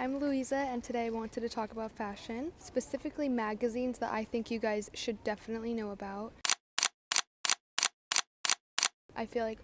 I'm Louisa, and today I wanted to talk about fashion, specifically magazines that I think you guys should definitely know about. I feel like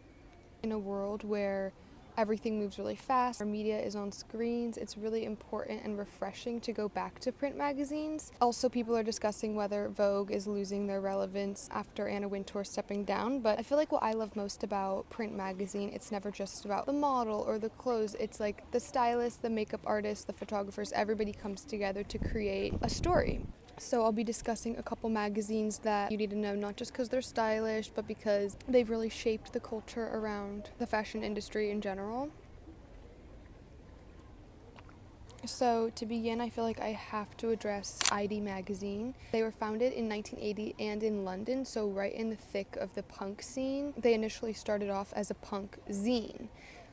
in a world where everything moves really fast, our media is on screens, it's really important and refreshing to go back to print magazines. Also, people are discussing whether Vogue is losing their relevance after Anna Wintour stepping down, but I feel like what I love most about print magazine, it's never just about the model or the clothes, it's like the stylist, the makeup artist, the photographers, everybody comes together to create a story. So I'll be discussing a couple magazines that you need to know, not just because they're stylish, but because they've really shaped the culture around the fashion industry in general. So to begin, I feel like I have to address ID magazine. They were founded in 1980 and in London, so right in the thick of the punk scene. They initially started off as a punk zine,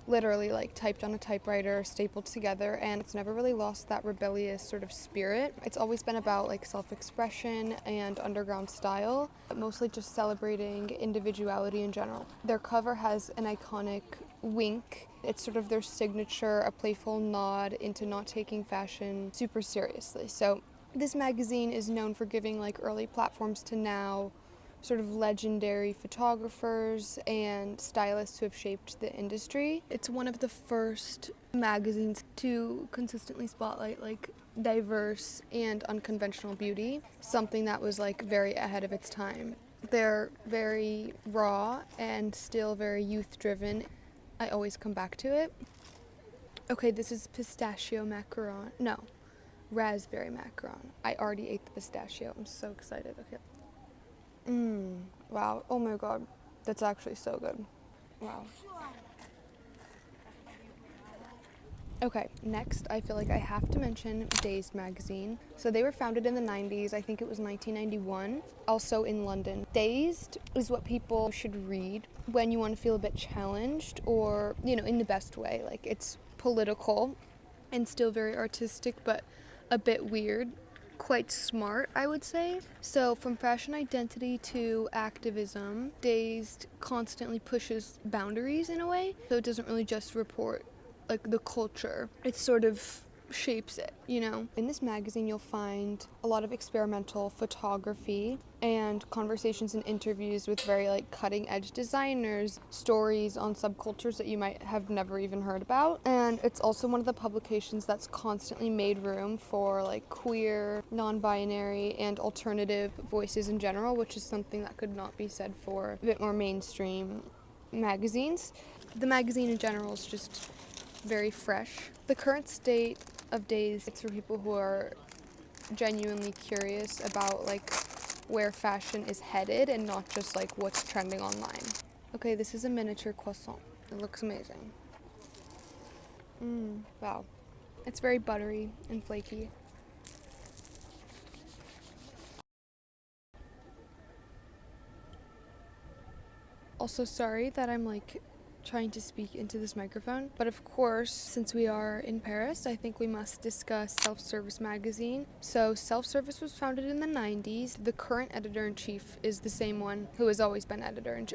literally like typed on a typewriter, stapled together, and it's never really lost that rebellious sort of spirit. It's always been about like self-expression and underground style, but mostly just celebrating individuality in general. Their cover has an iconic wink. It's sort of their signature, a playful nod into not taking fashion super seriously. So this magazine is known for giving like early platforms to now sort of legendary photographers and stylists who have shaped the industry. It's one of the first magazines to consistently spotlight like diverse and unconventional beauty, something that was like very ahead of its time. They're very raw and still very youth driven. I always come back to it. Okay, this is pistachio macaron. No, raspberry macaron. I already ate the pistachio. I'm so excited. Okay. Wow. Oh my god. That's actually so good. Wow. Okay, next I feel like I have to mention Dazed magazine. So they were founded in the 90s, I think it was 1991, also in London. Dazed is what people should read when you want to feel a bit challenged or, in the best way. Like it's political and still very artistic, but a bit weird. Quite smart, I would say. So from fashion identity to activism, Dazed constantly pushes boundaries in a way. So it doesn't really just report like the culture. It sort of shapes it, In this magazine you'll find a lot of experimental photography and conversations and interviews with very like cutting edge designers, stories on subcultures that you might have never even heard about. And it's also one of the publications that's constantly made room for like queer, non-binary and alternative voices in general, which is something that could not be said for a bit more mainstream magazines. The magazine in general is just very fresh. The current state of Dazed, it's for people who are genuinely curious about like where fashion is headed and not just like what's trending online. Okay, this is a miniature croissant. It looks amazing. Wow. It's very buttery and flaky. Also, sorry that I'm like trying to speak into this microphone, but of course, since we are in Paris, I think we must discuss Self-Service magazine. So Self-Service was founded in the 90s. The current editor-in-chief is the same one who has always been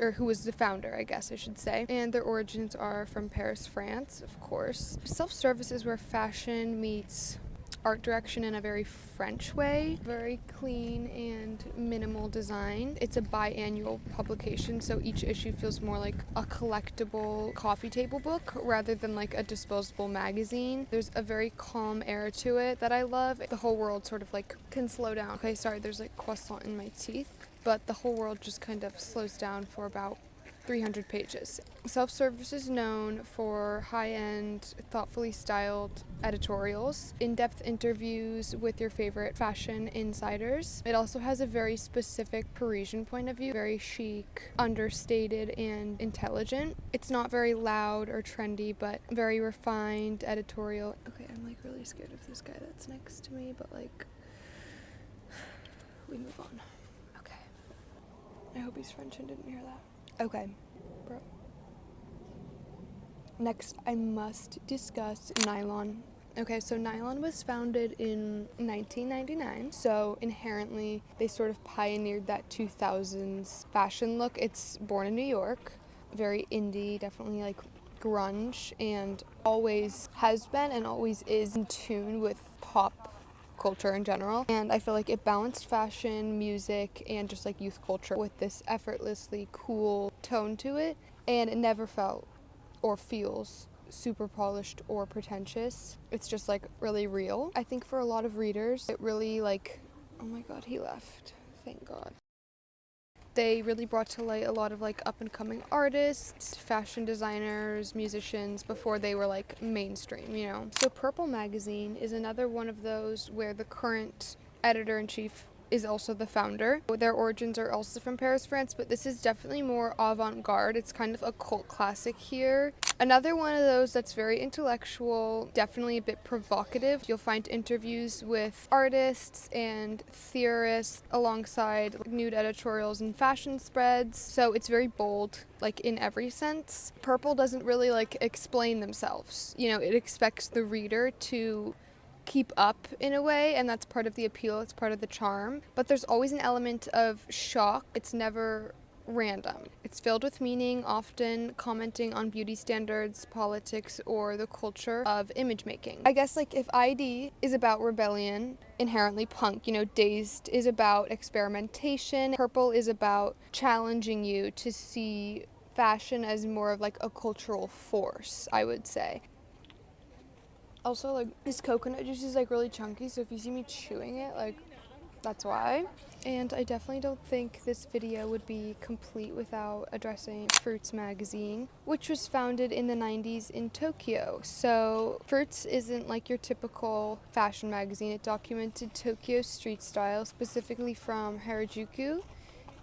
or who was the founder, I guess I should say. And their origins are from Paris, France, of course. Self-Service is where fashion meets art direction in a very French way, very clean and minimal design. It's a biannual publication, so each issue feels more like a collectible coffee table book rather than like a disposable magazine. There's a very calm air to it that I love. The whole world sort of like can slow down. Okay, sorry, there's like croissant in my teeth, but the whole world just kind of slows down for about 300 pages. Self-Service is known for high-end, thoughtfully styled editorials, in-depth interviews with your favorite fashion insiders. It also has a very specific Parisian point of view, very chic, understated, and intelligent. It's not very loud or trendy, but very refined editorial. Okay, I'm like really scared of this guy that's next to me, but like, we move on. Okay. I hope he's French and didn't hear that. Okay, bro. Next, I must discuss Nylon. Okay, so Nylon was founded in 1999, so inherently they sort of pioneered that 2000s fashion look. It's born in New York, very indie, definitely like grunge, and always has been and always is in tune with pop culture in general. And I feel like it balanced fashion, music, and just like youth culture with this effortlessly cool tone to it. And it never felt or feels super polished or pretentious. It's just like really real. I think for a lot of readers, it really like, oh my god, he left. Thank God. They really brought to light a lot of like up and coming artists, fashion designers, musicians before they were like mainstream, you know. So Purple magazine is another one of those where the current editor-in-chief is also the founder. Their origins are also from Paris, France, but this is definitely more avant-garde. It's kind of a cult classic here. Another one of those that's very intellectual, definitely a bit provocative. You'll find interviews with artists and theorists alongside nude editorials and fashion spreads. So it's very bold, like in every sense. Purple doesn't really like explain themselves. You know, it expects the reader to keep up in a way, and that's part of the appeal, it's part of the charm. But there's always an element of shock. It's never random. It's filled with meaning, often commenting on beauty standards, politics, or the culture of image making. I guess like if ID is about rebellion, inherently punk, you know, Dazed is about experimentation, Purple is about challenging you to see fashion as more of like a cultural force, I would say. Also, like, this coconut juice is like really chunky, so if you see me chewing it, like, that's why. And I definitely don't think this video would be complete without addressing Fruits magazine, which was founded in the 90s in Tokyo. So Fruits isn't like your typical fashion magazine. It documented Tokyo street style, specifically from Harajuku,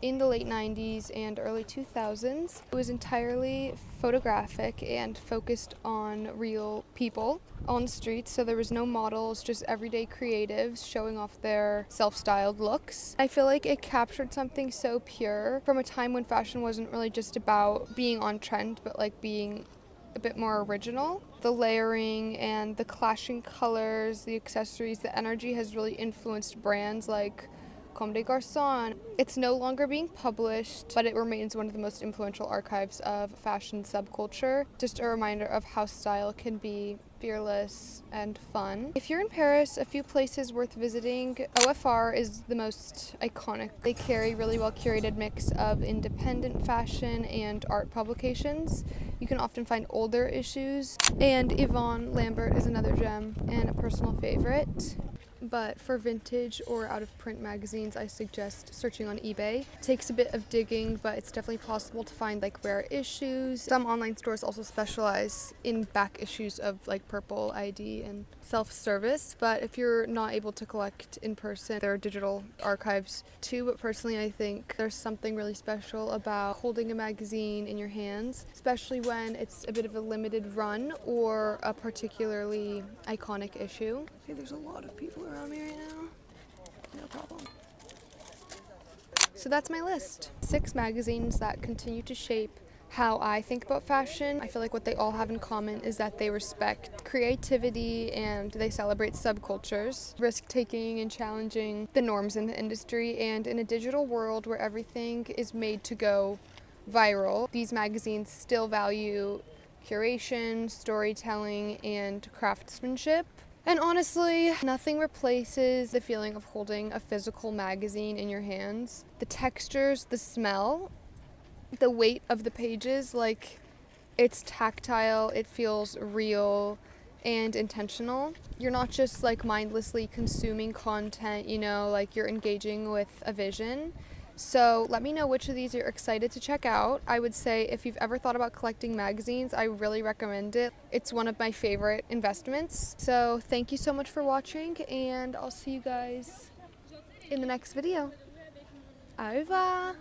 in the late 90s and early 2000s. It was entirely photographic and focused on real people on the streets, so there was no models, just everyday creatives showing off their self-styled looks. I feel like it captured something so pure from a time when fashion wasn't really just about being on trend, but like being a bit more original. The layering and the clashing colors, the accessories, the energy has really influenced brands like Comme des Garçons. It's no longer being published, but it remains one of the most influential archives of fashion subculture. Just a reminder of how style can be fearless and fun. If you're in Paris, a few places worth visiting. OFR is the most iconic. They carry really well curated mix of independent fashion and art publications. You can often find older issues. And Yvonne Lambert is another gem and a personal favorite. But for vintage or out-of-print magazines, I suggest searching on eBay. It takes a bit of digging, but it's definitely possible to find like rare issues. Some online stores also specialize in back issues of like Purple ID and self-service, but if you're not able to collect in person, there are digital archives too. But personally, I think there's something really special about holding a magazine in your hands, especially when it's a bit of a limited run or a particularly iconic issue. Okay, there's a lot of people around me right now. No problem. So that's my list. 6 magazines that continue to shape how I think about fashion. I feel like what they all have in common is that they respect creativity and they celebrate subcultures, risk-taking and challenging the norms in the industry. And in a digital world where everything is made to go viral, these magazines still value curation, storytelling, and craftsmanship. And honestly, nothing replaces the feeling of holding a physical magazine in your hands. The textures, the smell, the weight of the pages, like, it's tactile, it feels real and intentional. You're not just like mindlessly consuming content, you know, like you're engaging with a vision. So let me know which of these you're excited to check out. I would say if you've ever thought about collecting magazines, I really recommend it. It's one of my favorite investments. So thank you so much for watching, and I'll see you guys in the next video. Au revoir!